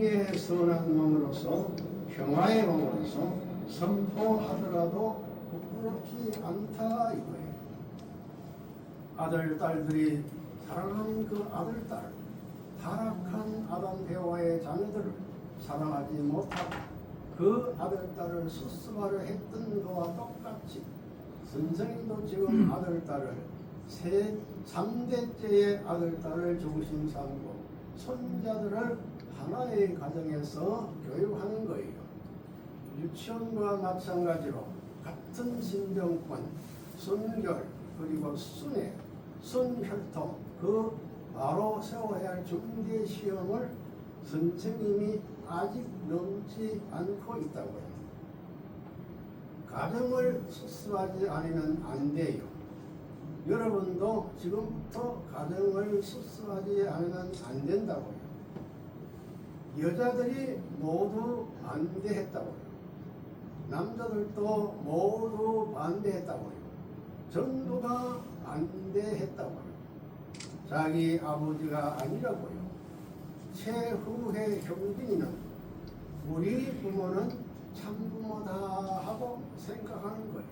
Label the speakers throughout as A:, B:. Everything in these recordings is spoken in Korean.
A: 성령의 선한 마음으로서 평화의 마음으로서 선포하더라도 부끄럽지 않다 이거예요. 아들 딸들이 사랑하는 그 아들 딸 타락한 아담 해와의 자녀들을 사랑하지 못하고 그 아들 딸을 수습하려 했던 것과 똑같이 선생님도 지금 아들 딸을 3대째의 아들 딸을 중심 삼고 손자들을 하나의 가정에서 교육하는 거예요. 유치원과 마찬가지로 같은 신정권, 순결, 그리고 순회, 순혈통 그 바로 세워야 할 중대 시험을 선생님이 아직 넘지 않고 있다고요. 가정을 수습하지 않으면 안 돼요. 여러분도 지금부터 가정을 수습하지 않으면 안 된다고요. 여자들이 모두 반대했다고요. 남자들도 모두 반대했다고요. 전부가 반대했다고요. 자기 아버지가 아니라고요. 최후의 형진이는 우리 부모는 참부모다 하고 생각하는 거예요.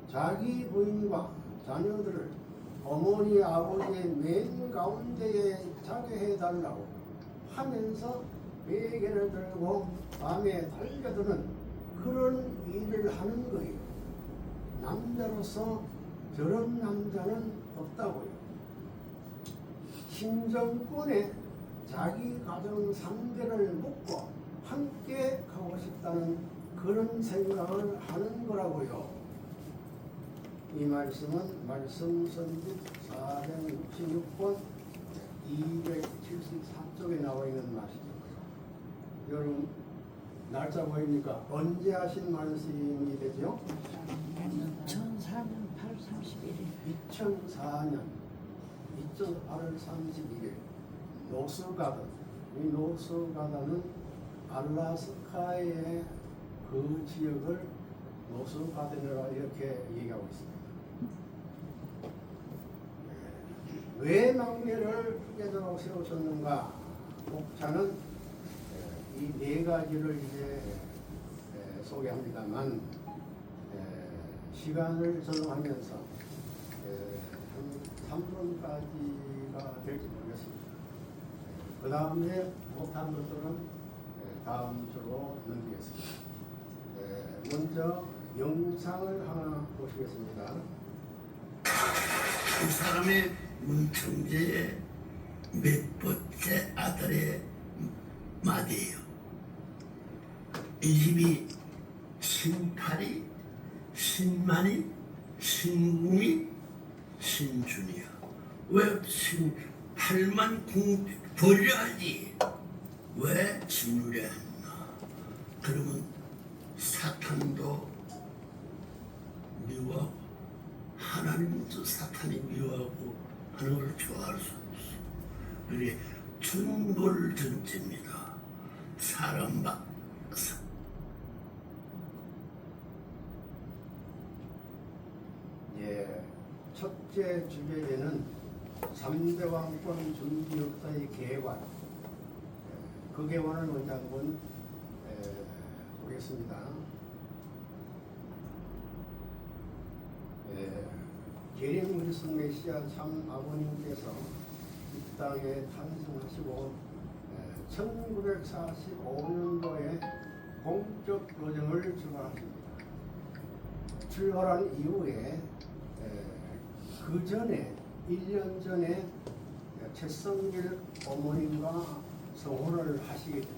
A: 자기 부인과 자녀들을 어머니 아버지의 맨 가운데에 자게 해달라고 하면서 베개를 들고 밤에 달려드는 그런 일을 하는 거예요. 남자로서 저런 남자는 없다고요. 신정권에 자기 가정 상대를 묻고 함께 가고 싶다는 그런 생각을 하는 거라고요. 이 말씀은 말씀선집 466번 274쪽에 나와 있는 말씀입니다. 여러분 날짜 보입니까? 언제 하신 말씀이 되죠?
B: 2004년 8월 31일.
A: 2004년 8월 31일 노스가든. 이 노스가든은 알라스카의 그 지역을 노스가든이라고 이렇게 얘기하고 있습니다. 왜 망대를 깨달아 세우셨는가? 목차는 이 네 가지를 이제 소개합니다만 시간을 적응하면서 한 3분까지가 될지 모르겠습니다. 그 다음에 못한 것들은 다음 주로 넘기겠습니다. 먼저 영상을 하나 보시겠습니다.
C: 그 사람의 문청재의 몇 번째 아들의 말이에요. 이 집이 신팔이, 신만이, 신궁이, 신준이야. 왜 신팔만 궁 버려야지? 왜 진우려 했나? 그러면 사탄도 미워하고 하나님도 사탄이 미워하고 하는 걸 좋아할 수 없어. 그게 둔골전제입니다. 사람
A: 첫째 주제에는 3대 왕권 준비 역사의 개관. 그 개관을 먼저 한번 보겠습니다. 예림 그리스도 메시아 참 아버님께서 이 땅에 탄생하시고 1945년도에 공적 여정을 출발하십니다. 출발한 이후에 그 전에 1년 전에 최성길 어머님과 성혼을 하시게 됩니다.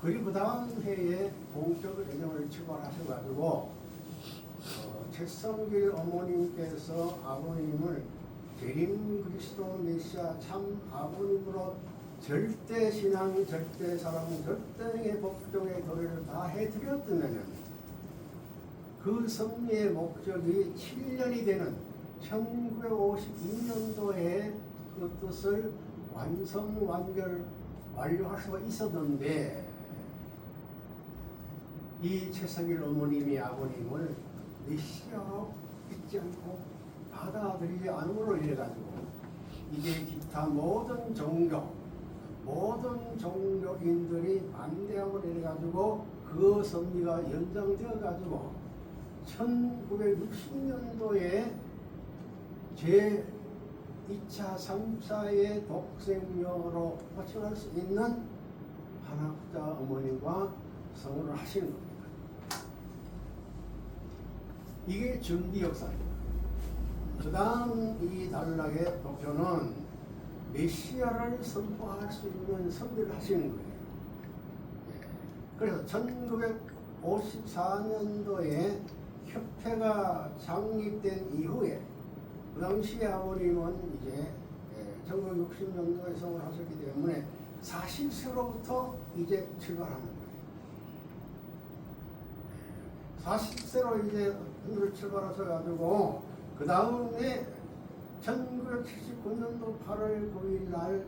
A: 그리고 그 다음 해에 공적 여정을 출발하셔가지고 최성길 어머님께서 아버님을 재림 그리스도 메시아 참 아버님으로 절대 신앙, 절대 사랑, 절대의 복종의 도리를 다 해드렸다면 그 섭리의 목적이 7년이 되는 1952년도에 그 뜻을 완료할 수가 있었는데 이 최성길 어머님이 아버님을 메시아로 믿지 않고 받아들이지 않음으로 인해 가지고 이제 기타 모든 종교, 모든 종교인들이 반대하고 이래가지고 그 섭리가 연장되어가지고 1960년도에 제 2차, 3차의 독생녀로 호칭할 수 있는 한학자 어머님과 성혼을 하시는 겁니다. 이게 준비 역사입니다. 그 다음 이 단락의 독표는 메시아를 선포할 수 있는 선비를 하시는 거예요. 그래서 1954년도에 협회가 창립된 이후에 그 당시에 아버님은 이제 1960년도에 성을 하셨기 때문에 40세로부터 이제 출발하는 거예요. 40세로 이제 흔들어 출발하셔가지고 그 다음에 1979년도 8월 9일 날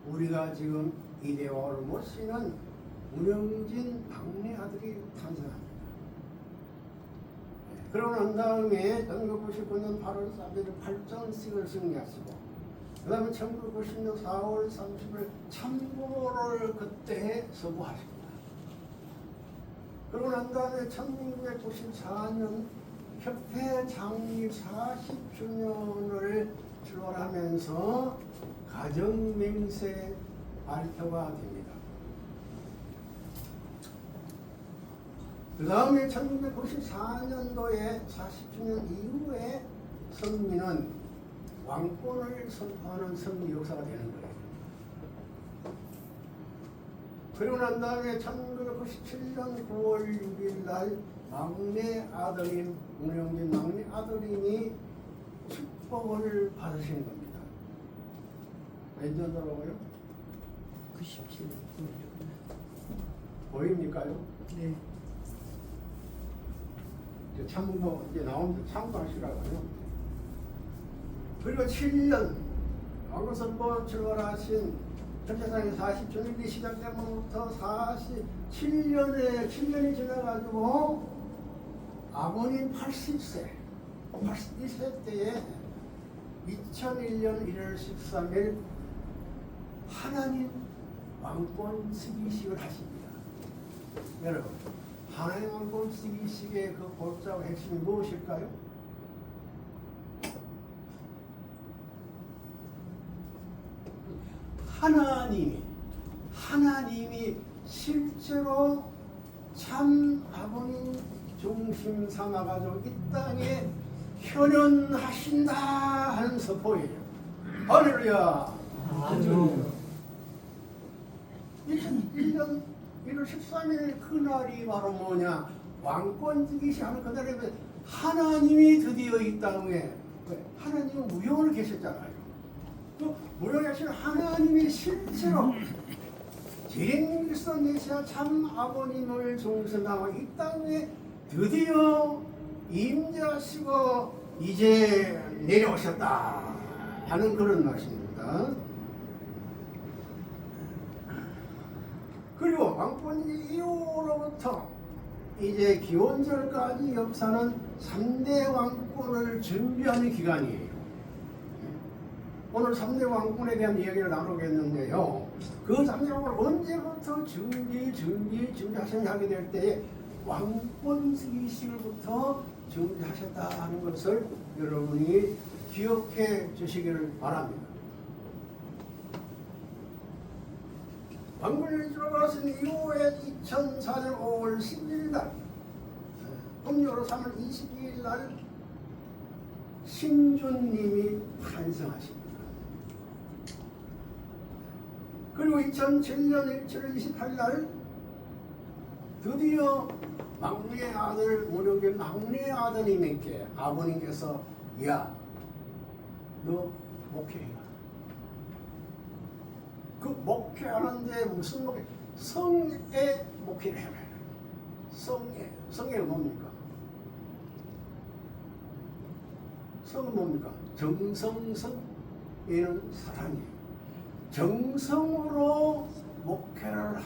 A: 우리가 지금 이대화를 모시는 운영진 막내 아들이 탄생합니다. 그러고 난 다음에 1999년 8월 4일 8전식을 승리하시고 그 다음에 1990년 4월 30일 참고를 그때 서부하십니다. 그러고 난 다음에 1994년 협회 창립 40주년을 출발하면서 가정맹세 발표가 됩니다. 그 다음에 1994년도에 40주년 이후에 성민은 왕권을 선포하는 성리 역사가 되는 거예요. 그리고 난 다음에 1997년 9월 6일 날 막내 아들인 운영진 막내 아들님이 축복을 받으시는 겁니다. 몇 년도라고요?
B: 97.
A: 보입니까요?
B: 네.
A: 이제 참고 이제 나오는데 참고하시라고요. 그리고 7년 왕선보 출발하신 협회상의 40주년이 시작되면부터 47년이 지나가지고 아버님 80세, 81세 때에 2001년 1월 13일 하나님 왕권 즉위식을 하십니다. 여러분, 하나님 왕권 즉위식의 그 골자와 핵심이 무엇일까요? 하나님이 실제로 참 아버님 중심 삼아가지고 이 땅에 현현하신다 하는 선포예요. 할렐루야.
B: 아멘.
A: 2001년 1월 13일 그날이 바로 뭐냐? 왕권 즉위식 하는 그날에 하나님이 드디어 이 땅에, 하나님은 무용을 계셨잖아요. 또 무용에 계신 하나님이 실제로 제일son 메시아 참 아버님을 종신하고 이 땅에 드디어 임재하시고 이제 내려오셨다 하는 그런 말씀입니다. 그리고 왕권 이후로부터 이제 기원절까지 역사는 3대 왕권을 준비하는 기간이에요. 오늘 3대 왕권에 대한 이야기를 나누겠는데요. 그 3대 왕권을 언제부터 준비하셨냐 하게 될 때에 왕권 즉위식을부터 준비하셨다 하는 것을 여러분이 기억해 주시기를 바랍니다. 왕권이 들어가신 이후에 2004년 5월 11일 날 음력으로 3월 22일 날 신주님이 탄생하십니다. 그리고 2007년 7월 28일 날 드디어 막내 아들 무력의 막내 아드님에게 아버님께서 야, 너 목회해라. 그 목회하는데 무슨 목회? 성의 목회를 해라. 성의가 뭡니까? 성은 뭡니까? 정성성 얘는 사랑이에요. 정성으로 목회를 하라.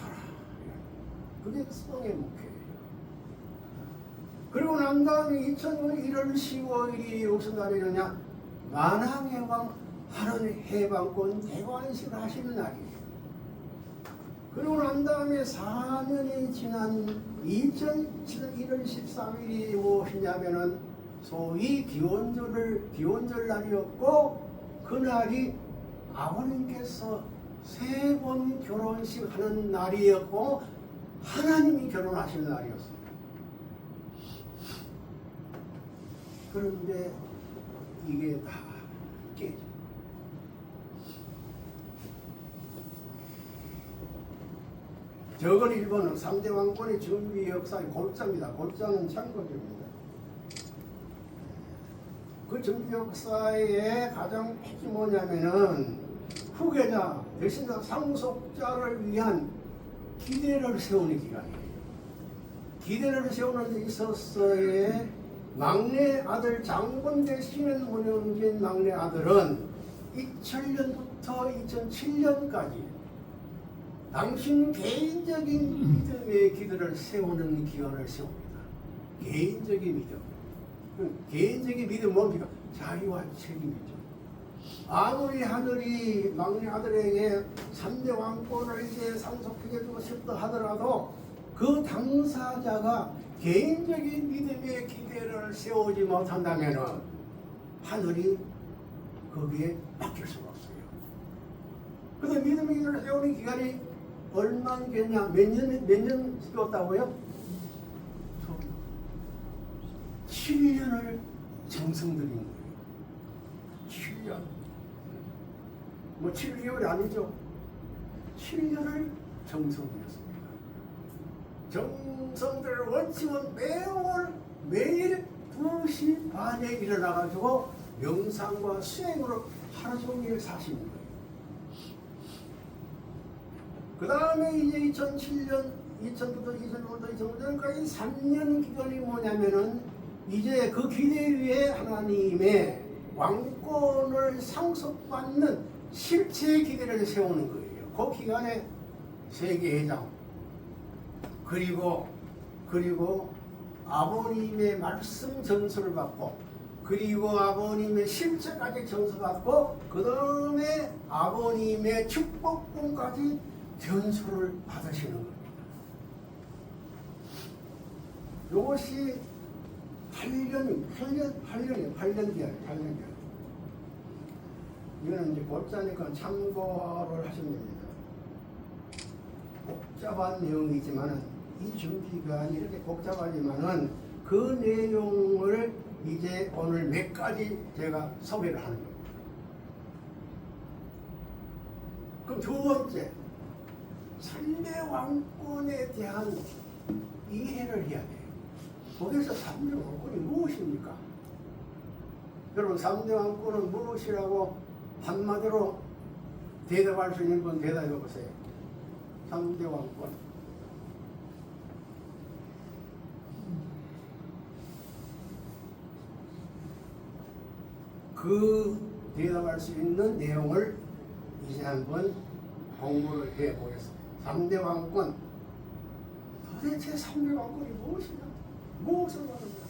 A: 그게 성의 목회예요. 그리고 난 다음에 2000년 1월 15일이 무슨 날이느냐? 만왕의 왕 하늘 해방권 대관식을 하시는 날이에요. 그러고 난 다음에 4년이 지난 2007년 1월 13일이 무엇이냐면은 소위 기원절 날이었고, 그날이 아버님께서 3번 결혼식 하는 날이었고 하나님이 결혼하신 날이었어요. 그런데 이게 다 깨져. 저건 일본은 3대 왕권의 준비 역사의 골자입니다. 골자는 창거지입니다. 그 준비 역사의 가장 핵심이 뭐냐면은 후계자 대신 상속자를 위한 기대를 세우는 기간이에요. 기대를 세우는 데 있어서의 막내 아들 장군 되시는 문영진 막내 아들은 2000년부터 2007년까지 당신 개인적인 믿음의 기대를 세우는 기간을 세웁니다. 개인적인 믿음. 개인적인 믿음은 뭡니까? 자유와 책임이죠. 아무리 하늘이 막내 아들에게 3대 왕권을 이제 상속해주고 싶다 하더라도 그 당사자가 개인적인 믿음의 기대를 세우지 못한다면 하늘이 거기에 맡길 수가 없어요. 그래서 믿음의 기대를 세우는 기간이 얼마겠냐? 몇 년 세웠다고요? 7년을 정성 들인 거예요. 7년. 뭐 7개월이 아니죠. 7년을 정성 들였습니다. 정성들을 원칙은 매일 2시 반에 일어나가지고 명상과 수행으로 하루 종일 사시는 거예요. 그 다음에 이제 2007년, 2000부터 2005년까지 3년 기간이 뭐냐면은 이제 그 기대 위에 하나님의 왕권을 상속받는 실체의 기대를 세우는 거예요. 그 기간에 세계회장 그리고 아버님의 말씀 전수를 받고 그리고 아버님의 실체까지 전수받고 그 다음에 아버님의 축복권까지 전수를 받으시는 겁니다. 이것이 8년 뒤에 이거는 이제 골자니까 참고를 하시면 됩니다. 복잡한 내용이지만은 이 준비가 이렇게 복잡하지만은 그 내용을 이제 오늘 몇 가지 제가 소개를 하는 겁니다. 그럼 두 번째, 3대 왕권에 대한 이해를 해야 돼요. 거기서 3대 왕권이 무엇입니까? 여러분 3대 왕권은 무엇이라고 한마디로 대답할 수 있는 분 대답해 보세요. 3대 왕권. 그 대답할 수 있는 내용을 이제 한번 공부를 해 보겠습니다. 3대 왕권. 도대체 3대 왕권이 무엇이냐? 무엇을 말합니까?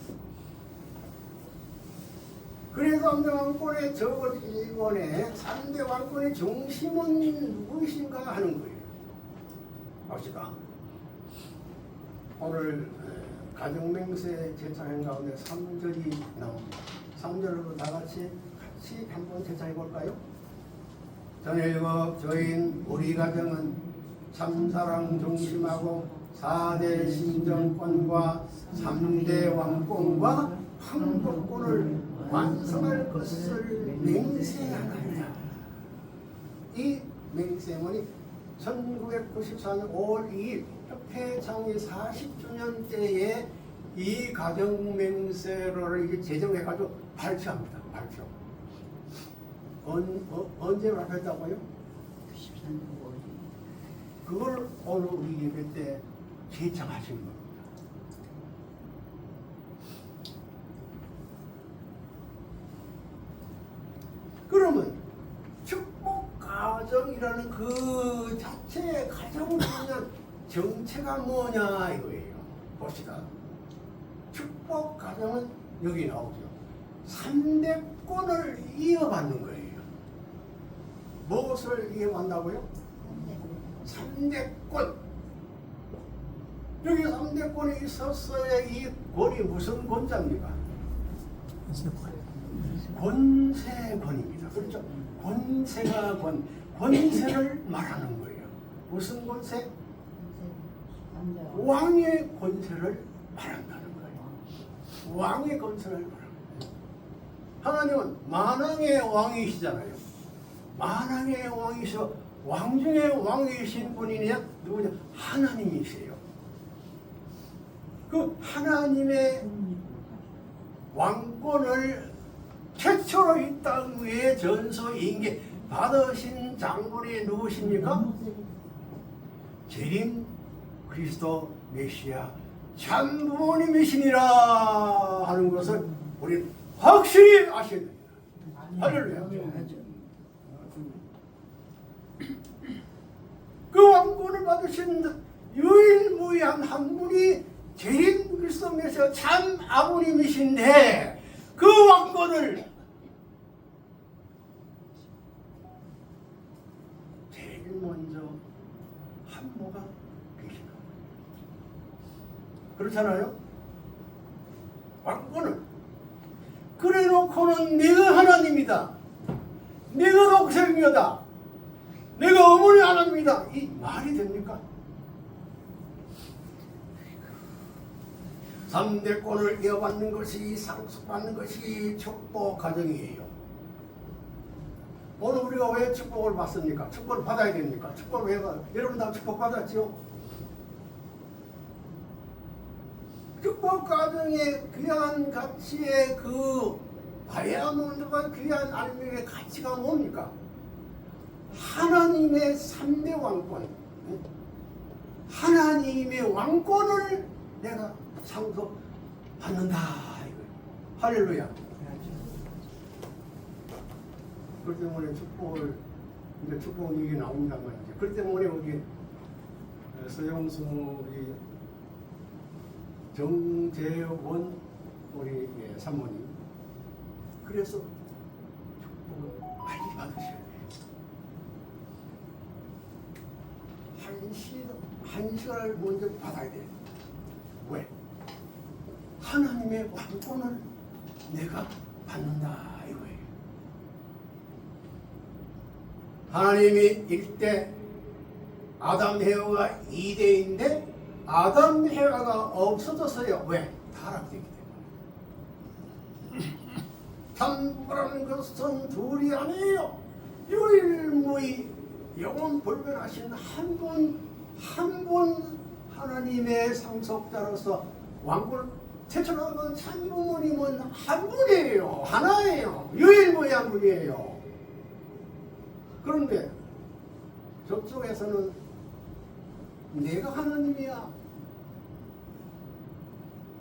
A: 그래서 3대 왕권의 저걸 이번에 3대 왕권의 중심은 누구이신가 하는 거예요. 봅시다. 오늘 가정맹세 제창행 가운데 3절이 나옵니다. 3절로 다 같이 한번 제창해 볼까요? 전일국 저인 우리 가정은 참사랑 중심하고 4대 신정권과 3대 왕권과 황복권을 완성할 것을 맹세하나이다. 이 맹세문이 1994년 5월 2일 협회 창립 40주년 때에 이 가정맹세를 이제 제정해가지고 발표합니다. 발표. 언제 발표했다고요?
B: 93년 5월.
A: 그걸 오늘 우리 예배 때 제청하신 겁니다. 그러면 축복 가정이라는 그 자체의 가정을 보면 정체가 뭐냐 이거예요. 봅시다. 축복 가정은 여기 나오죠. 3대권을 이어받는 거예요. 무엇을 이어받는다고요? 3 3대권. 여기 3대권이 있었어야 이 권이 무슨 권자입니까? 권세권입니다. 그렇죠? 권세가 권세를 말하는 거예요. 무슨 권세? 왕의 권세를 말한다는 거예요. 왕의 권세를 말하는 거예요. 하나님은 만왕의 왕이시잖아요. 만왕의 왕이시오. 왕 중에 왕이신 분이냐? 누구냐? 하나님이세요. 그 하나님의 왕권을 최초로 이 땅 위에 전소인계 받으신 장군이 누구십니까? 재림 그리스도 메시아 참 부모님이시니라 하는 것을 우리는 확실히 아셔야 됩니다. 할렐루야. 그 왕권을 받으신 유일무이한 한 분이 재림 그리스도 메시아 참 아버님이신데 그 왕권을 제일 먼저 한모가 계시는 거예요. 그렇잖아요? 왕권을 그래 놓고는 네가 하나님이다, 네가 독생이다, 내가 어머니 하나님이다, 이 말이 됩니까? 3대권을 이어받는 것이 상속받는 것이 축복 가정이에요. 오늘 우리가 왜 축복을 받습니까? 축복을 받아야 됩니까? 축복을 왜 받아요? 여러분 다 축복 받았죠? 축복 가정의 귀한 가치의 그 다이아몬드가 귀한 알맹이의 가치가 뭡니까? 하나님의 3대 왕권, 하나님의 왕권을 내가 상속받는다 이거예요. 할렐루야. 그 때문에 축복을 이제 축복 얘기 나옵니다만 이제 그 때문에 우리 서영수 우리 정재원 우리 사모님 그래서 축복을 많이 받으셔야 돼요. 한 시간을 먼저 받아야 돼요. 왜? 하나님의 왕권을 내가 받는다 이거예요. 하나님이 1대, 아담 헤어가 2대인데 아담 헤어가 없어졌어요. 왜? 타락되기 때문에. 참부라는 것은 둘이 아니에요. 유일무이 영원 불변하신 한 분 하나님의 상속자로서 왕권을 최초로 참부모님은 한 분이에요. 하나예요. 유일무이한 분이에요. 그런데 저쪽에서는 내가 하나님이야.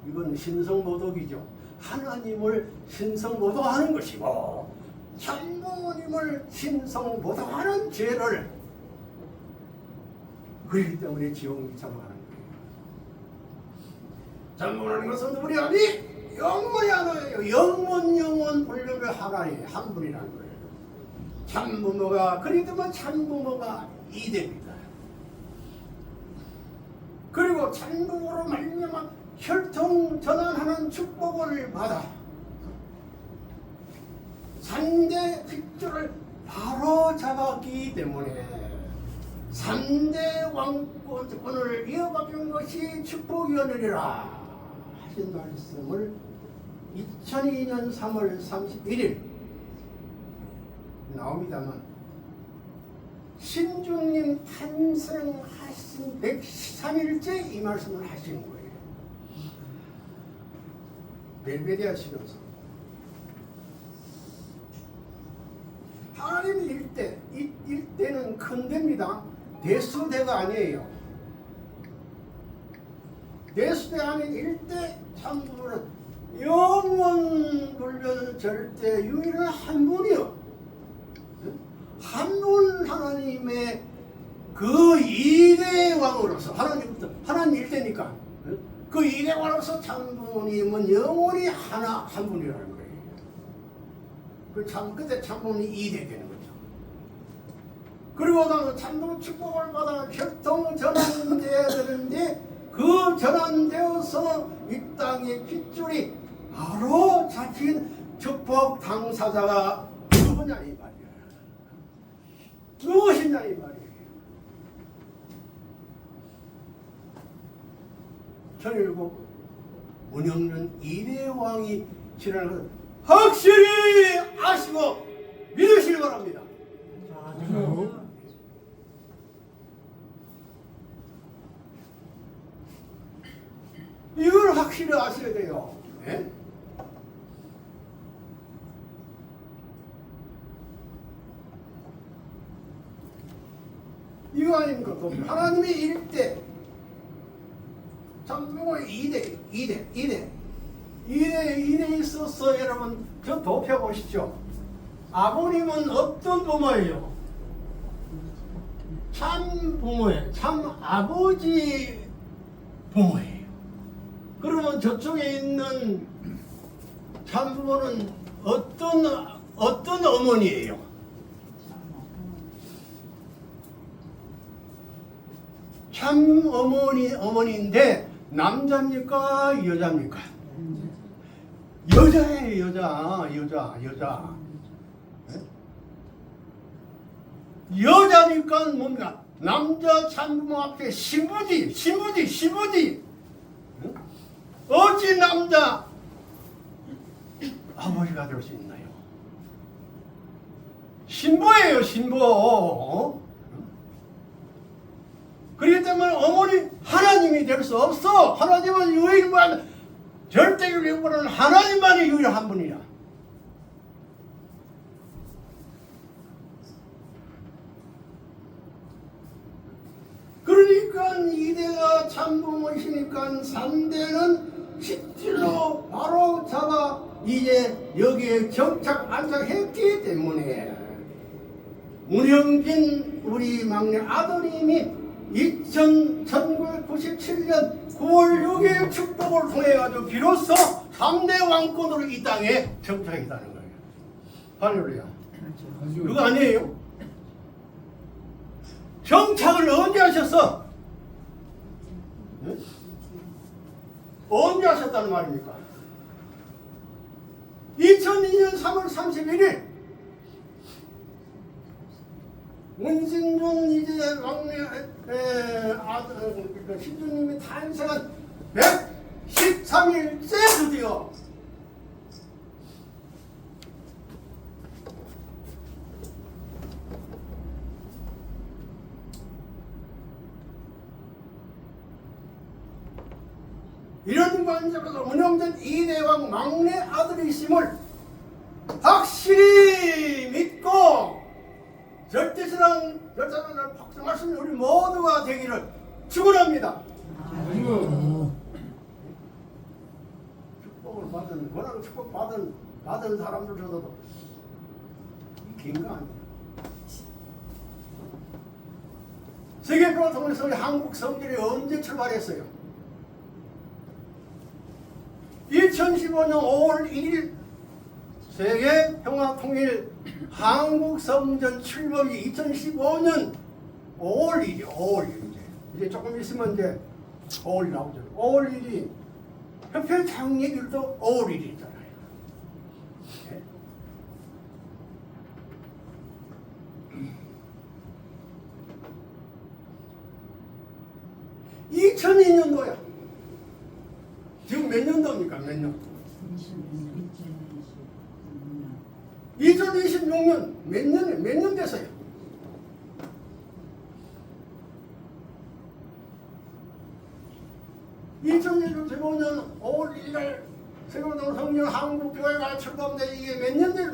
A: 이건 신성모독이죠. 하나님을 신성모독하는 것이고 참부모님을 신성모독하는 죄를 그렇기 때문에 지옥이 참하는 거예요. 참부모라는 것은 우리 아니 영원히 하나예요. 영원 불멸의 하나의 한 분이라는 거예요. 참부모가 그리 되면 참부모가 2대입니다. 그리고 참부모로 말미암아 혈통 전환하는 축복을 받아 3대 픽조를 바로 잡았기 때문에 3대 왕권을 이어받은 것이 축복이었느니라 하신 말씀을 2002년 3월 31일 나옵니다만 신주님 탄생하신 113일째 이 말씀을 하신 거예요. 벨베데 하시면서 하나님 일대는 큰 데입니다. 대수대가 아니에요. 대수대 아닌 일대 참부는 영원 불변 절대 유일한 한 분이요. 한 분 하나님의 그 2대 왕으로서 하나님부터 하나님 일대니까 그 2대 왕으로서 참부님은 영원히 한 분이라는 거예요. 그때 참부님이 2대 되는 거죠. 그리고 나서 참부 축복을 받아 혈통 전환되는데 그 전환되어서 이 땅의 핏줄이 바로 잡힌 축복 당사자가 누구냐 이 말이야. 무엇이냐 이 말이에요. 천일국 문영전 2대 왕이 지나는 것을 확실히 아시고 믿으시기 바랍니다. 이걸 확실히 아셔야 돼요. 네? 이거 아닙니까? 하나님의 일대 참부모의 2대 있어서 여러분 저 도표 보시죠. 아버님은 어떤 부모예요? 참 부모예요. 참 아버지 부모예요. 그러면 저쪽에 있는 참 부모는 어떤 어머니예요? 참 어머니인데 남자입니까? 여자입니까? 여자예요. 여자. 여자니까 뭡니까? 남자 참부모 앞에 신부지. 어찌 남자 아버지가 될 수 있나요? 신부예요, 신부. 그렇기 때문에 어머니 하나님이 될 수 없어. 하나님은 유일무한 절대를 요구하는 하나님만이 유일한 분이야. 그러니까 2대가 참부모이시니까 3대는 실질로 바로 잡아 이제 여기에 정착 안착했기 때문에 문영진 우리 막내 아드님이 1997년 9월 6일 축복을 통해 가지고 비로소 3대 왕권으로 이 땅에 정착했다는 거예요. 할렐루야. 그거 아니에요? 정착을 언제 하셨어? 네? 언제 하셨다는 말입니까? 2002년 3월 31일 문신중 이제 왕래 아들 신주님이 탄생한 113일째 드디어 이런 관점에서 문영전 2대왕 막내 아들이심을 확실히 믿고 절대신앙 열사를 확증할 수 있는 우리 모두가 되기를 축원합니다. 축복을 받은 워낙 축복 받은 사람들 저도 긴가 아니야. 세계평화 통일성이 한국 성질이 언제 출발했어요? 2015년 5월 1일 세계평화통일 한국성전 출범이 2015년 5월 1일, 5월 1일 이제 조금 있으면 이제 5월 나오죠. 5월 1일이 협회 창립일도 5월 1일이잖아요. 네? 2002년도야. 지금 몇 년도입니까? 몇 년? 2026년 몇 년 됐어요? (2015년 5월 1일) 세계평화 성령 한국교회가 출범돼 이게 몇 년 될?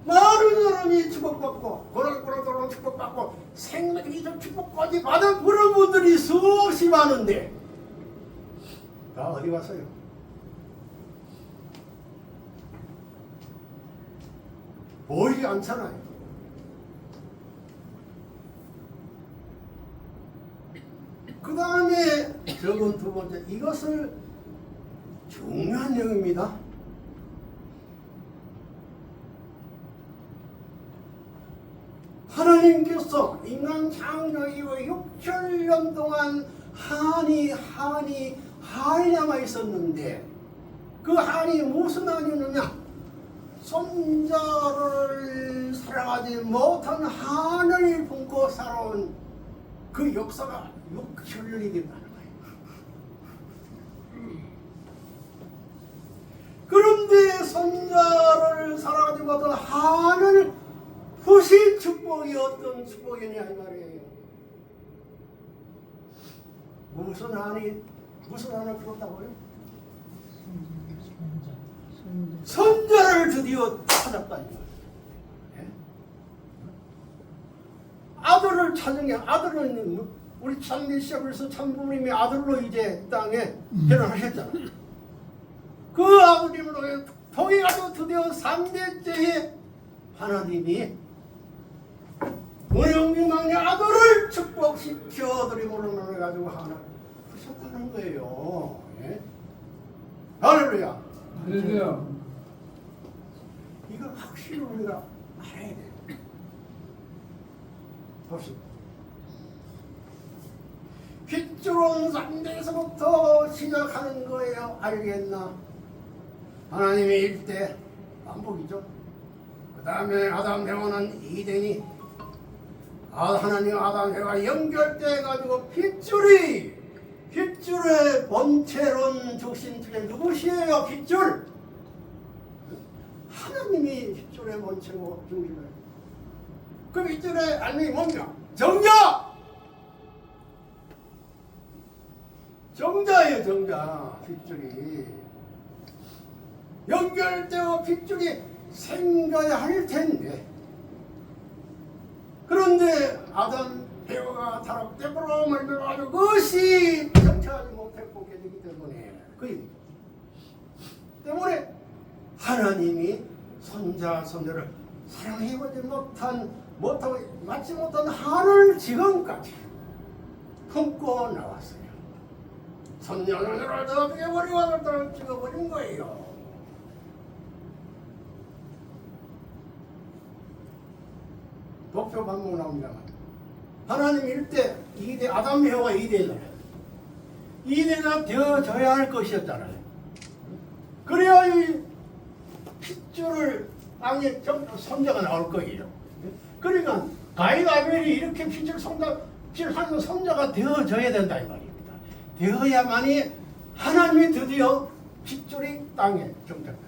A: 많은 사람이 축복받고 고락고락 축복받고 생명이적 축복까지 받은 그런 분들이 수없이 많은데 다 어디 갔어요? 보이지 않잖아요. 그 다음에 적은 두 번째, 이것을 중요한 내용입니다. 하나님 하나님께서 인간 창조 이후 6천년 동안 한이 남아 있었는데 그 한이 무슨 한이느냐? 손자를 사랑하지 못한 한을 품고 살아온 그 역사가 6천년이 됐다는 거예요. 그런데 손자를 사랑하지 못한 한을 후시 축복이 어떤 축복이냐 이 말이에요. 무슨 한을 풀었다고요? 손자를 드디어 찾았다 이 말이에요. 예? 아들을 찾은 게 아들은 우리 참미시아에서 참부모님의 아들로 이제 땅에 결혼하셨잖아요. 그 아버님으로 통해가지고 드디어 3대째에 하나님이 문영주 막내 아들을 축복시켜드림으로 해가지고 하나 하셨다는 거예요. 예? 할렐루야.
D: 할렐루야.
A: 이걸 확실히 우리가 알아야 돼요. 보십시오. 핏줄은 3대에서부터 시작하는 거예요. 알겠나? 하나님의 일대 반복이죠. 그 다음에 아담 해와는 이den이 하나님 아담 해와 연결돼 가지고 핏줄의 본체론 적신투에 누구시에요? 핏줄. 하나님이 핏줄의 본체고 중심이에요. 그 핏줄의 알맹이 뭐냐? 정자예요. 정자. 핏줄이 연결되어 핏줄이 생겨야 할 텐데, 그런데 아담 해와가 타락됨으로 말미암아 그것이 정착하지 못했고 깨지기 때문에 그 얘기 때문에 하나님이 손자를 사랑해보지 못하고 맞지 못한 한을 지금까지 품고 나왔어요. 손녀를 더 죽여버리고 아들을 죽여버린 거예요. 도표 반복 나옵니다만 하나님 1대, 2대, 아담 해와 2대잖아요. 2대가 되어져야 할 것이었잖아요. 그래야 이 핏줄을 땅에 손자가 나올 거예요. 그러니까 가인 아벨이 이렇게 핏줄 하는 손자가 되어져야 된다 이 말입니다. 되어야만이 하나님이 드디어 핏줄이 땅에 정착된다.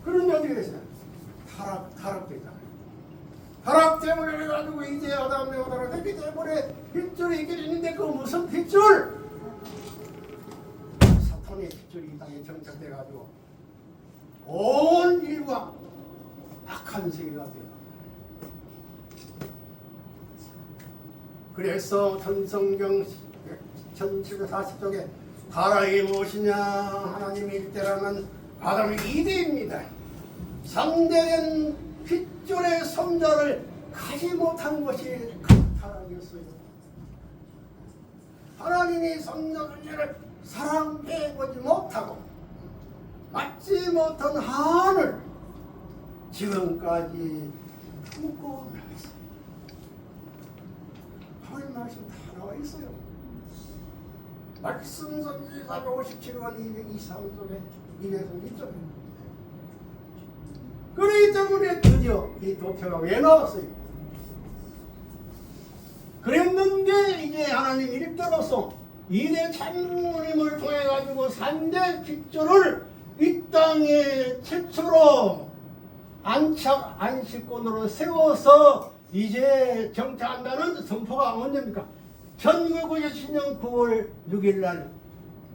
A: 그런데 어떻게 됐어요? 타락됐잖아요. 타락 때문에 가지고 이제 아담 에바가 됐기 때문에 핏줄이 있게 있는데 그 무슨 핏줄? 사탄의 핏줄이 이 땅에 정착돼가지고 온 인류가 악한 세계가 되어. 그래서 천성경 1740쪽에 타락이 무엇이냐? 하나님이 일대라면 아담이 2대입니다. 상대된 핏줄의 손자를 가지 못한 것이 큰 타락이었어요. 하나님이 손자를 사랑해보지 못하고 맞지 못한 한을 지금까지 품고 나갔어요. 하나님 말씀 다 나와 있어요. 말씀 선지 457권 223쪽에 223쪽에 그렇기 때문에 드디어 이 도표가 왜 나왔어요? 그랬는데 이제 하나님 일대로서 2대 참부모님을 통해 가지고 3대 핏줄을 이 땅에 최초로 안식권으로 세워서 이제 정착한다는 선포가 언제입니까? 1990년 9월 6일 날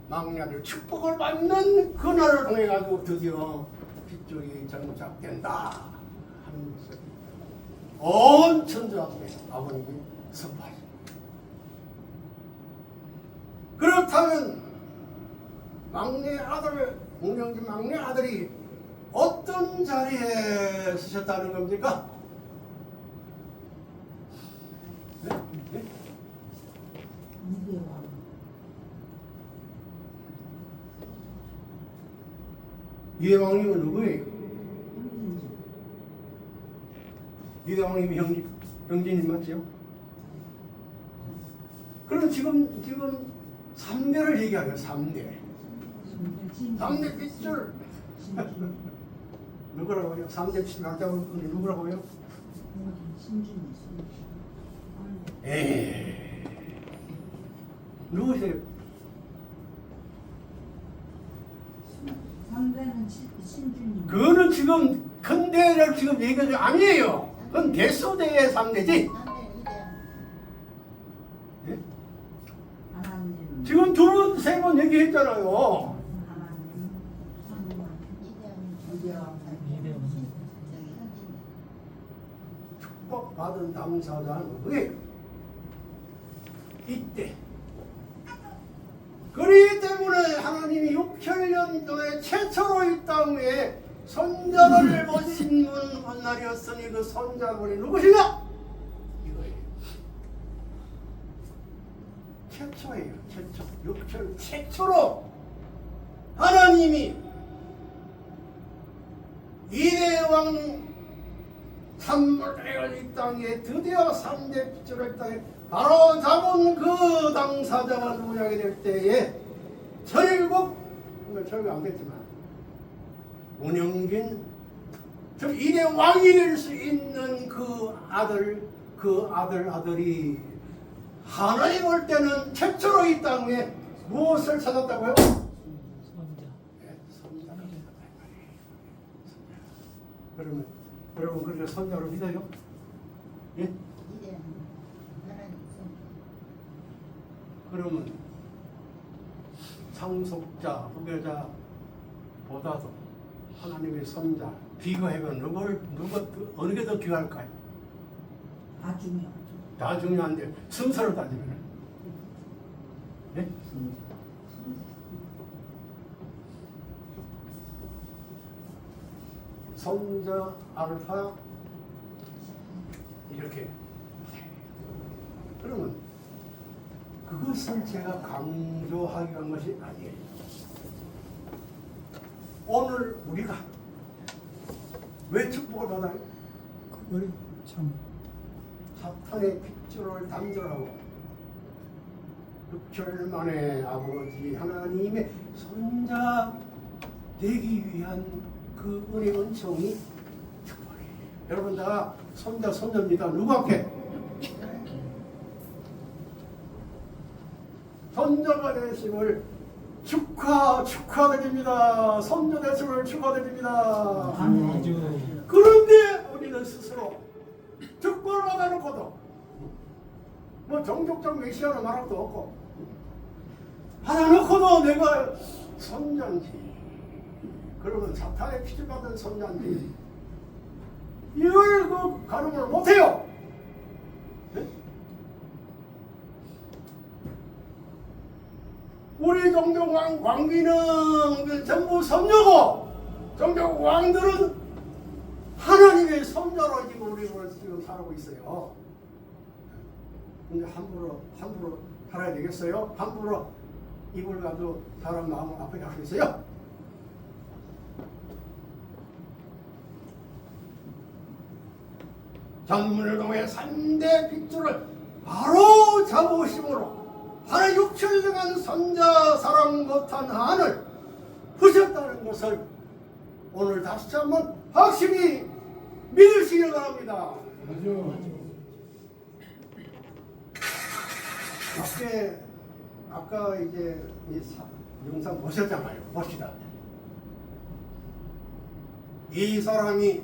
A: 막내 아들 축복을 받는 그날을 통해 가지고 드디어 핏줄이 정착된다 하는 것을 온 천주 앞에 아버님이 선포하십니다. 그렇다면 막내 아들, 공영진 막내 아들이 어떤 자리에 서셨다는 겁니까? 네? 네? 이해왕님은 누구예요? 이대왕님이 형제님 맞죠? 그럼 지금 3대를 얘기하네요. 3대. 3대 빗줄. 누구라고 해요? 3대 빗줄하자고 누구라고 해요? 에이. 누구세요?
B: 3대는 신주님.
A: 그거는 지금 큰 대를 지금 얘기하는 게 아니에요. 그건 대소대의 3대지. 예?
B: 하나님.
A: 지금 두 번, 세 번 얘기했잖아요.
B: 하나님.
A: 축복받은 당사자는 누구예요? 이때. 그렇기 때문에 하나님이 6천년 동에 최초로 이 땅에 손자를 모신 분 날이었으니 그 손자분이 누구시냐? 이거예요. 최초예요. 최초. 6천 최초로 하나님이 이대왕 참물을 이 땅에 드디어 3대 빗줄을 땅에 바로 잡은 그 당사자가 누구냐게 될 때에 철국, 철국 안 됐지만 운영진, 즉 이대 왕이 될 수 있는 그 아들이 하나님 볼 때는 최초로 이 땅에 무엇을 찾았다고요? 네, 손자를 찾았다. 그러면 여러분 그렇게 손자를 믿어요? 예? 그러면 상속자, 후계자보다도 하나님의 손자 비교하면 어느 게 더 귀할까요?
B: 다 중요.
A: 다 중요한데 순서로 따지면 네? 손자 알파 이렇게 그러면 그것을 제가 강조하기 위한 것이 아니에요. 오늘 우리가 왜 축복을 받아요?
D: 그거를 참
A: 사탄의 핏줄을 단절하고 6개월 만에 아버지 하나님의 손자 되기 위한 그 은혜 은총이 축복이에요. 여러분 다 손자 손녀입니다. 누구한테? 손자가 되심을 축하드립니다. 손자 되심을 축하드립니다.
D: 아주
A: 그런데 우리는 스스로 축복을 받아놓고도 뭐 종족적 메시아를 말할 것도 없고 받아놓고도 내가 손자인지 그러면 사탄의 피를 받은 손자인지 이걸 그 가늠을 못해요. 네? 우리 종족 왕비는 전부 손녀고 종족 왕들은 하나님의 손자로 지금 우리 지금 살고 있어요. 근데 함부로 살아야 되겠어요? 함부로 입을 가지고 사람 마음을 아프게 하겠어요? 전문을 통해 3대 빗줄을 바로 잡으심으로 하나 6천 등한 손자 사랑 못한 한을 부셨다는 것을 오늘 다시 한번 확실히 믿으시길 바랍니다. 아까 이제 이 영상 보셨잖아요. 봅시다. 이 사람이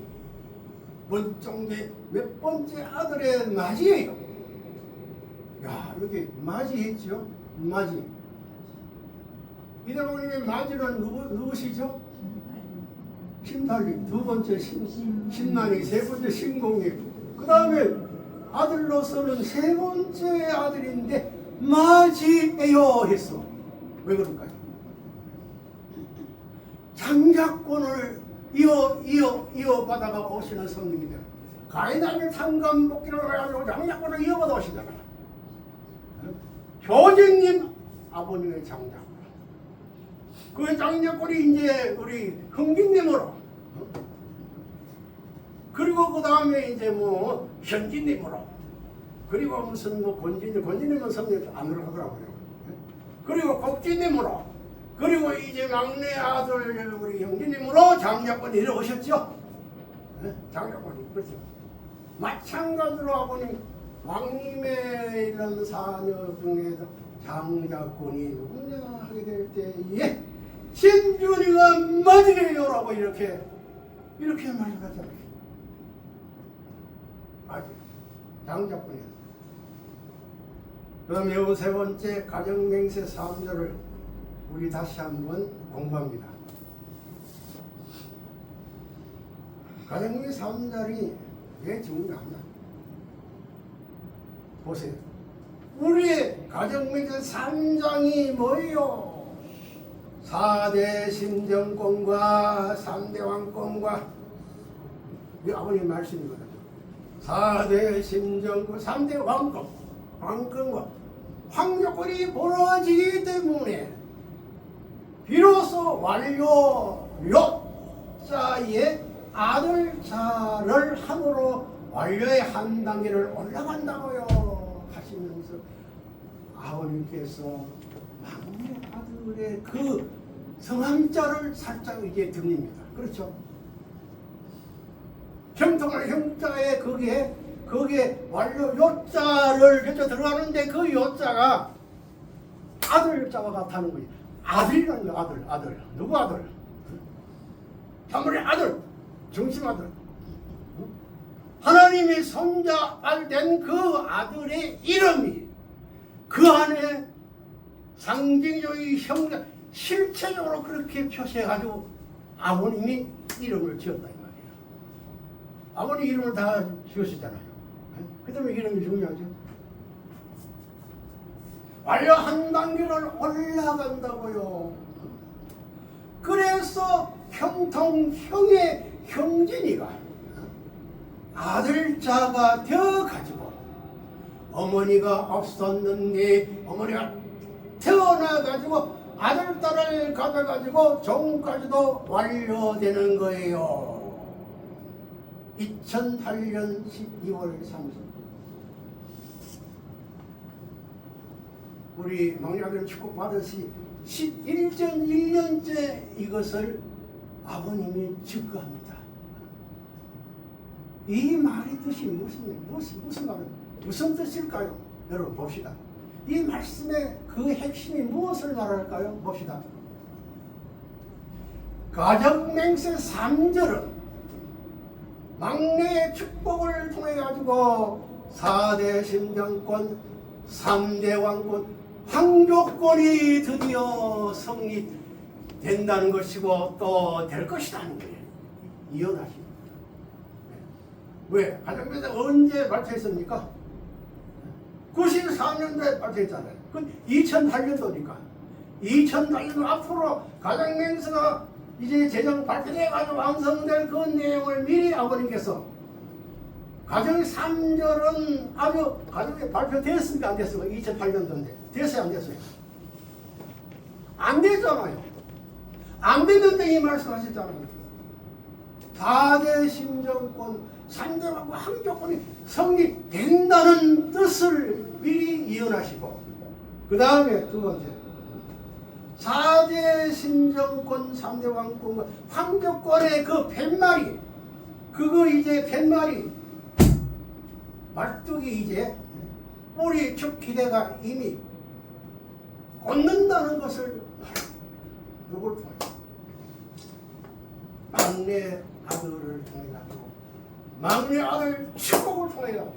A: 몇 번째 아들의 맞이에요. 야, 여기 맞이했죠? 맞이. 이대왕님의 맞이는 누구시죠? 신달림, 두 번째 신난이, 세 번째 신공이, 그 다음에 아들로서는 세 번째 아들인데 맞이에요 했어. 왜 그럴까요? 장자권을 이어받아가 오시는 성령이들. 가이나의 상감복기를 해가지고 장자권을 이어받아 오시잖아요. 효진님 아버님의 장자권. 그 장자권이 이제 우리 흥진님으로 그리고 그 다음에 이제 뭐 현진님으로, 그리고 무슨 뭐 권진님은 성령 안으로 하더라고요. 그리고 꼭지님으로, 그리고 이제 막내 아들 우리 형제님으로 장자권이 내려오셨죠. 장자권이 그렇죠. 마찬가지로 아버님 왕님의 이런 사녀 중에서 장자권이 누구냐 하게 될 때에 신준이가 맞으래요라고 이렇게 말씀하잖아요. 아주 장자권이에요. 그럼 요 세 번째 가정맹세 3절을 우리 다시 한번 공부합니다. 가정맹세 3절이 왜 중요하냐? 보세요. 우리 가정맹세 3장이 뭐예요? 4대 신정권과 3대 왕권과 이 아버님 말씀이거든요. 4대 신정권, 3대 왕권과 황조권이 벌어지기 때문에 비로소 완료 역자의 아들자를 함으로 완료의 한 단계를 올라간다고요 하시면서 아버님께서 막내 아들의 그 성함자를 살짝 이제 드립니다. 그렇죠? 형통할 형자에 거기에 완료 요자를 해서 들어가는데 그 요자가 아들 자와 같다는 거예요. 아들이라는 거예요. 아들. 누구 아들? 하물의 아들, 중심 아들. 하나님이 손자된 그 아들의 이름이 그 안에 상징적인 형자, 실체적으로 그렇게 표시해가지고 아버님이 이름을 지었다 이 말이에요. 아버님 이름을 다 지으시잖아요. 그 때문에 이름이 중요하죠. 완료 한 단계를 올라간다고요. 그래서 형통형의 형진이가 아들자가 되어가지고 어머니가 없었는데 어머니가 태어나가지고 아들, 딸을 가져가지고 종까지도 완료되는 거예요. 2008년 12월 30일 우리 막내 아들 축복 받으시 11년째 이것을 아버님이 증거합니다. 이 말의 뜻이 무슨 말은 무슨 뜻일까요? 여러분 봅시다. 이 말씀의 그 핵심이 무엇을 말할까요? 봅시다. 가정맹세 3절은 막내의 축복을 통해 가지고 4대 신정권, 3대 왕권, 황조권이 드디어 성립된다는 것이고 또 될 것이라는 거예요. 이어나십니다. 왜? 가정맹세 언제 발표했습니까? 94년도에 발표했잖아요. 그건 2008년도니까. 2008년 앞으로 가정맹세가 이제 제정 발표돼가지고 완성될 그 내용을 미리 아버님께서 가정 3절은 아주 가정에 발표됐습니까? 안 됐습니까? 2008년도인데 됐어요? 안 됐어요? 안 됐잖아요. 안 됐는데 이 말씀 하셨잖아요. 4대 신정권, 3대 왕권 황조권이 성립된다는 뜻을 미리 이언하시고 그 다음에 두 번째 4대 신정권, 3대 왕권과 황조권의 그 팻말이 그거 이제 팻말이 말뚝이 이제 우리 축 기대가 이미 꽂는다는 것을 말합니다. 누굴 통해? 막내 아들을 통해 가지고 막내 아들 축복을 통해 가지고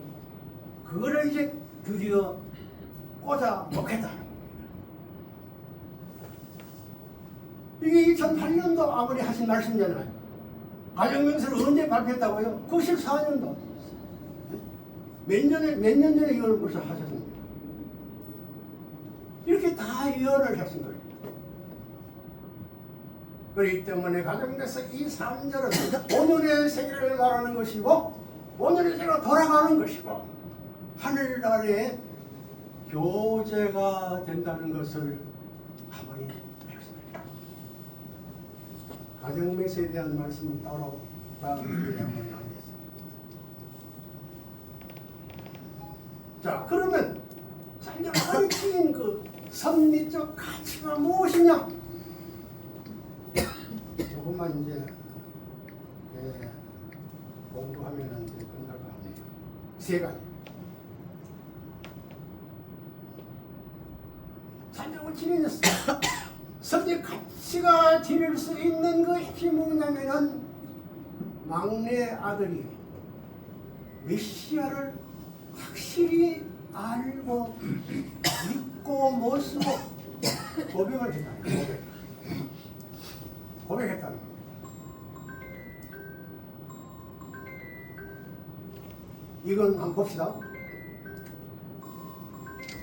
A: 그거를 이제 드디어 꽂아 놓겠다는 겁니다. 이게 2008년도 아버지 하신 말씀이잖아요. 가정명세를 언제 발표했다고요? 94년도. 몇 년 전에 이걸 벌써 하셨습니다. 이렇게 다 예언을 하신 거예요. 그렇기 때문에 가정명세 이 3절은 오늘의 세계를 말하는 것이고 오늘의 세계가 돌아가는 것이고 하늘나라의 교제가 된다는 것을 아버님 말씀합니다. 가정명세에 대한 말씀은 따로 다음 주에 한번 하겠습니다. 자, 그러면 자기가 가르친 그 섭리적 가치가 무엇이냐? 조금만 이제 공부하면은 이제 끝날 것 같네요. 세 가지. 자기가 지니는 섭리 가치가 지닐 수 있는 그 핵심이 뭐냐면은 막내 아들이 메시아를 확실히 알고 믿고 모시고 고백을 했다는 거예요. 고백했다는 거예요. 이건 한번 봅시다.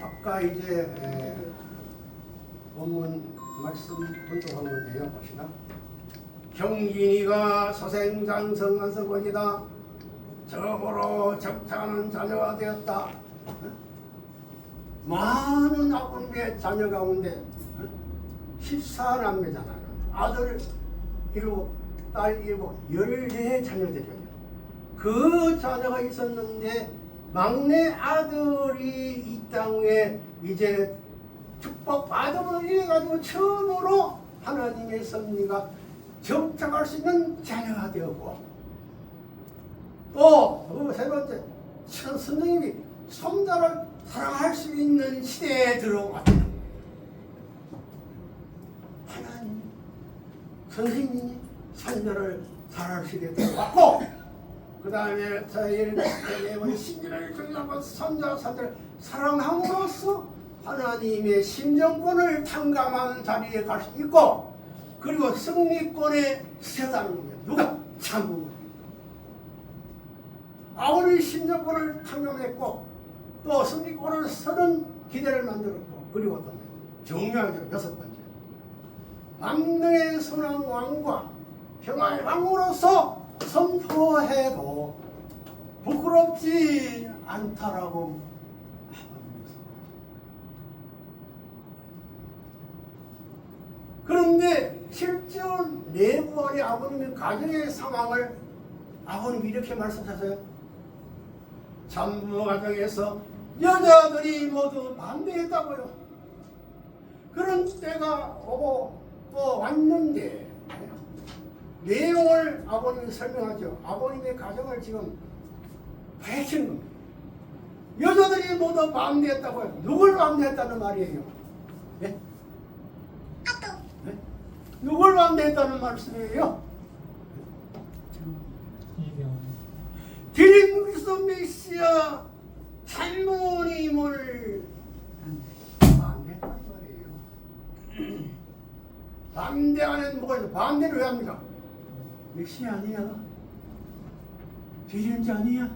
A: 아까 이제 본문 말씀 분석한 건데요. 봅시다. 경진이가 소생장성한서권이다. 저보로 적당한 자녀가 되었다. 많은 아버님의 자녀 가운데 14남매잖아요. 아들 7, 딸 7, 14 자녀들이에요. 그 자녀가 있었는데 막내 아들이 이 땅에 이제 축복받음을 인해가지고 처음으로 하나님의 섭리가 정착할 수 있는 자녀가 되었고, 또 세 번째, 선생님이 손자를 사랑할 수 있는 시대에 들어왔다. 하나님, 선생님이 손자를 사랑할 시대에 들어왔고, 그 다음에 저희의 신진을 중요한 손자를 사랑함으로써 하나님의 심정권을 탕감하는 자리에 갈 수 있고, 그리고 승리권에 서다는 거예요. 누가? 참부모님. 아버지 심정권을 탕감했고 또 승리권을 서는 기대를 만들었고, 그리고 또 중요하죠. 6번째, 만능의 선왕 왕과 평화의 왕으로서 선포해도 부끄럽지 않다라고. 그런데 실제로 내부안의 아버님의 가정의 상황을 아버님이 이렇게 말씀하셨어요. 참부모 가정에서 여자들이 모두 반대했다고요. 그런 때가 오고 또 왔는데 내용을 아버님이 설명하죠. 아버님의 가정을 지금 파헤치는 겁니다. 여자들이 모두 반대했다고요. 누굴 반대했다는 말이에요? 네? 네? 누굴 반대했다는 말씀이에요? 드림 그리스도 메시아 참모님을 반대했단 말이에요. 반대하는 뭐가 있어? 반대를 왜 합니까? 메시아 아니야? 드림자 아니야?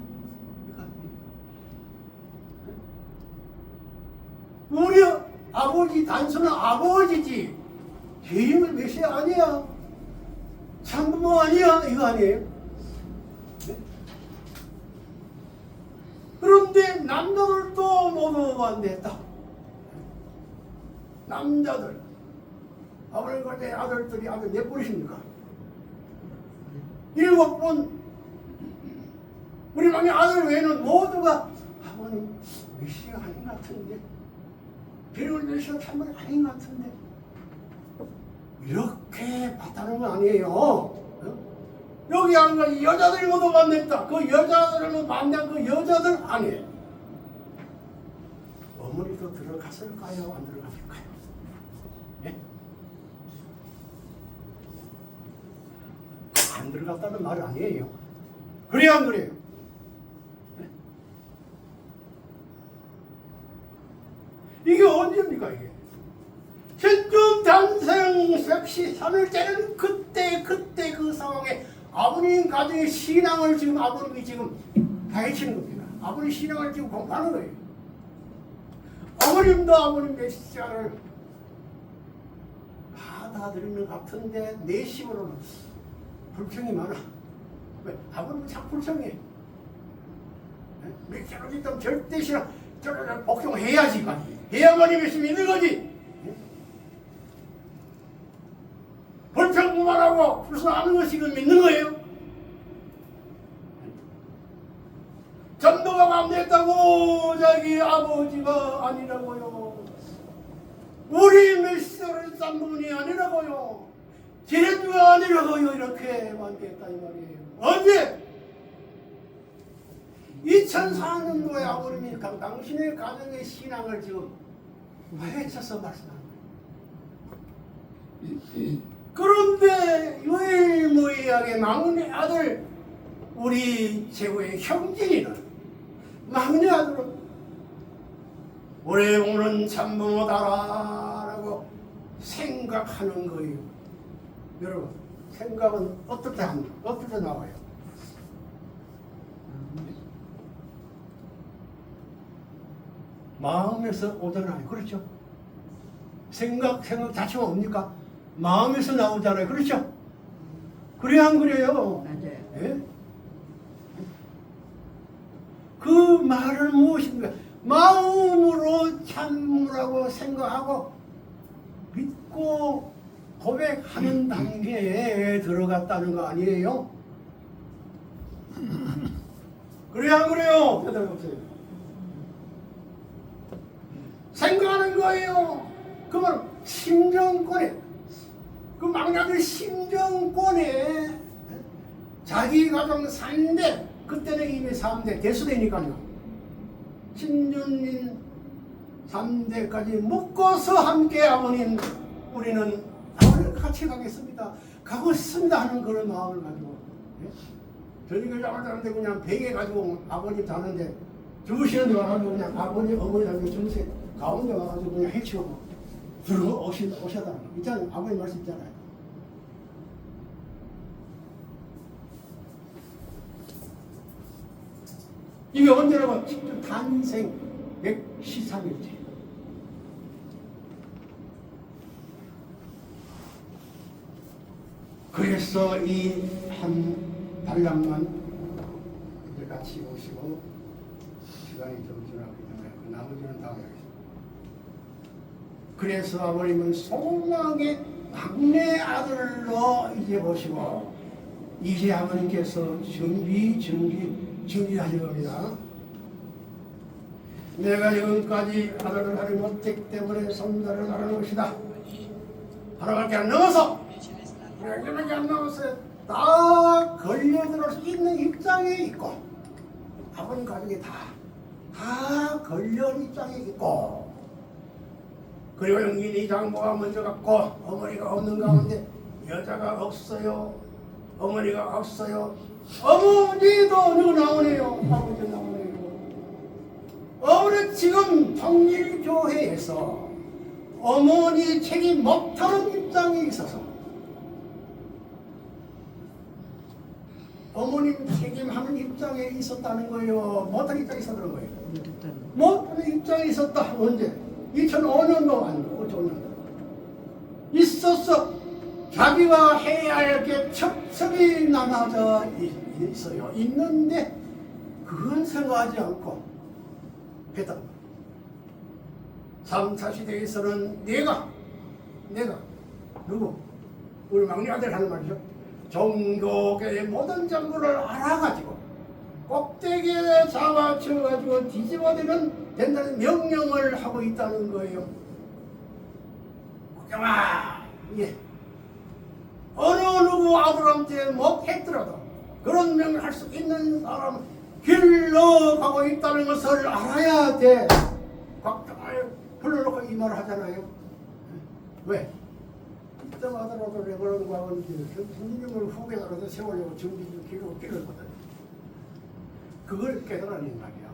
A: 우리 아버지 단순한 아버지지 드림은 메시아 아니야? 참부모 아니야? 이거 아니에요? 그런데 남자들도 모두 반대했다. 남자들, 아버님 그때 아들들이 아들 몇 분이십니까? 7분. 우리 막내 아들 외에는 모두가 아버님 메시아 아닌 것 같은데, 비를 메시아 참은 아닌 것 같은데, 이렇게 봤다는 건 아니에요. 여기 한 가지 여자들이 모두 반대했다. 그 여자들을 반대한 그 여자들 아니에요. 어머니도 들어갔을까요? 안 들어갔을까요? 네? 안 들어갔다는 말 아니에요. 그래요, 안 그래요? 네? 이게 언제입니까, 이게? 현존 탄생 섹시 3일째는 그때 그 상황에 아버님 가정의 신앙을 지금 아버님이 지금 파헤치는 겁니다. 아버님 신앙을 지금 공부하는 거예요. 아버님도 아버님 메시아를 받아들이는 것 같은데 내심으로는 불평이 많아. 왜? 아버님은 참 불평해. 메시아로 믿으면 절대 신앙 저를 복종해야지. 해야만 메시아 믿는 거지. 불평만 하고 불쌍하는 것이 지금 믿는 거예요. 전도가 반대했다. 있다고 자기 아버지가 아니라고요. 우리 메시아를 싼 분이 아니라고요. 지네주가 아니라고요. 이렇게 만들었다 이 말이에요. 언제? 2004년도에 아버님이 당신의 가정의 신앙을 지금 파헤쳐서 말씀하는 거예요. 그런데 유일무이하게 막내 아들 우리 최고의 형진이는 막내 아들은 올해 오는 참부모다라고 생각하는 거예요. 여러분 생각은 어떻게 합니까? 어떻게 나와요? 마음에서 오잖아요. 그렇죠? 생각 자체가 뭡니까? 마음에서 나오잖아요. 그렇죠? 그래 안 그래요?
B: 맞아요.
A: 예? 그 말은 무엇인가? 마음으로 참으라고 생각하고 믿고 고백하는 단계에 들어갔다는 거 아니에요? 그래 안 그래요? 대답해 보세요. 생각하는 거예요. 그러면 심정권에 그 막내들 심정권에 자기 가정 3대 그때는 이미 3대 대수되니까요. 신준인 3대까지 묶어서 함께 아버님 우리는 아버님 같이 가겠습니다. 가고 싶습니다 하는 그런 마음을 가지고 저녁에 자는데 그냥 베개 가지고 아버님 자는데 주무시는 데 와가지고 그냥 아버님 어머니 자고 주무세 가운데 와가지고 그냥 해치우고 들어오셔다 있잖아요. 아버님 말씀 있잖아요. 이게 언제라고? 탄생 113일째. 그래서 이 한 달랑만 이제 같이 오시고 시간이 좀 지났기 때문에 그 나머지는 다음에 하겠습니다. 그래서 아버님은 소망의 막내 아들로 이제 보시고 이제 아버님께서 준비하실 겁니다. 내가 지금까지 아들을 하지 못했기 때문에 손자를 하는 것이다. 하나밖에 안 넘어서 하나밖에 안 넘어서 다 걸려들을 수 있는 입장에 있고 아버님 가족이 다 걸려 입장에 있고 그리고 영민이 장모가 먼저 갔고 어머니가 없는 가운데 여자가 없어요. 어머니가 없어요. 어머니도 누구 나오네요. 아버지 나오네요. 어머니 지금 통일교회에서 어머니 책임 못하는 입장에 있어서 어머님 책임하는 입장에 있었다는 거예요. 못하는 입장에 있었다는 거예요. 못하는 입장에 있었다. 언제? 2005년도 아니고 2005년도 있었어. 자기가 해야 할 게 첩첩이 나눠져 있어요. 있는데 그건 생각하지 않고 했다. 3차 시대에서는 내가 누구? 우리 막내 아들 하는 말이죠. 종교계의 모든 정보를 알아가지고 꼭대기에 잡아쳐가지고 뒤집어대면 된다는 명령을 하고 있다는 거예요. 국경아, 예. 어느 누구 아들한테 못했더라도 그런 명을 할 수 있는 사람은 길러 가고 있다는 것을 알아야 돼. 국경을 불러놓고 이 말을 하잖아요. 왜? 이때 하더라도 내가 그런 거하고 선생님을 후계자로서 세우려고 준비 기록거든. 그걸 깨달으니 말이야.